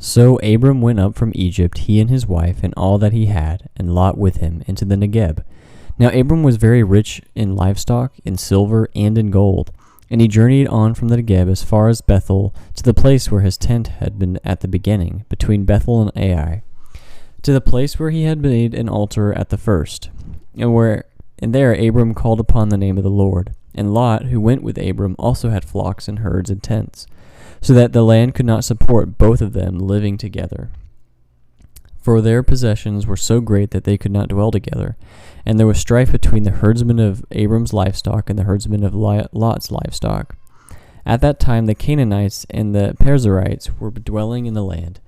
So Abram went up from Egypt, he and his wife, and all that he had, and Lot with him, into the Negeb. Now Abram was very rich in livestock, in silver, and in gold. And he journeyed on from the Negeb as far as Bethel, to the place where his tent had been at the beginning, between Bethel and Ai, to the place where he had made an altar at the first. And there Abram called upon the name of the Lord. And Lot, who went with Abram, also had flocks and herds and tents, so that the land could not support both of them living together. For their possessions were so great that they could not dwell together, and there was strife between the herdsmen of Abram's livestock and the herdsmen of Lot's livestock. At that time the Canaanites and the Perizzites were dwelling in the land.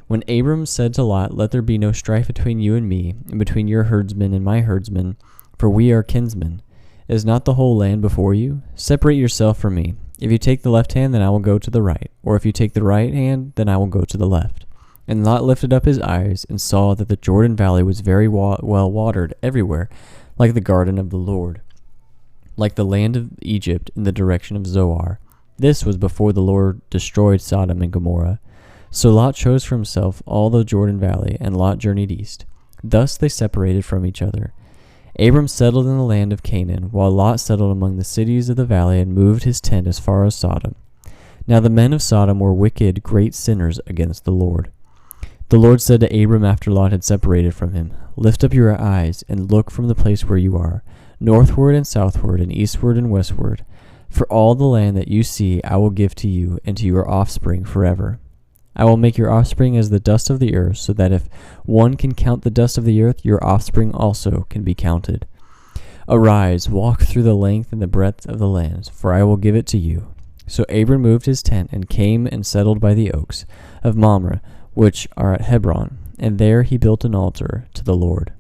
When Abram said to Lot, "Let there be no strife between you and me, and between your herdsmen and my herdsmen, for we are kinsmen. Is not the whole land before you? Separate yourself from me. If you take the left hand, then I will go to the right, or if you take the right hand, then I will go to the left." And Lot lifted up his eyes and saw that the Jordan Valley was very well watered everywhere, like the garden of the Lord, like the land of Egypt in the direction of Zoar. This was before the Lord destroyed Sodom and Gomorrah. So Lot chose for himself all the Jordan Valley, and Lot journeyed east. Thus they separated from each other. Abram settled in the land of Canaan, while Lot settled among the cities of the valley and moved his tent as far as Sodom. Now the men of Sodom were wicked, great sinners against the Lord. The Lord said to Abram after Lot had separated from him, "Lift up your eyes and look from the place where you are, northward and southward and eastward and westward. For all the land that you see I will give to you and to your offspring forever. I will make your offspring as the dust of the earth, so that if one can count the dust of the earth, your offspring also can be counted. Arise, walk through the length and the breadth of the land, for I will give it to you." So Abram moved his tent and came and settled by the oaks of Mamre, which are at Hebron, and there he built an altar to the Lord.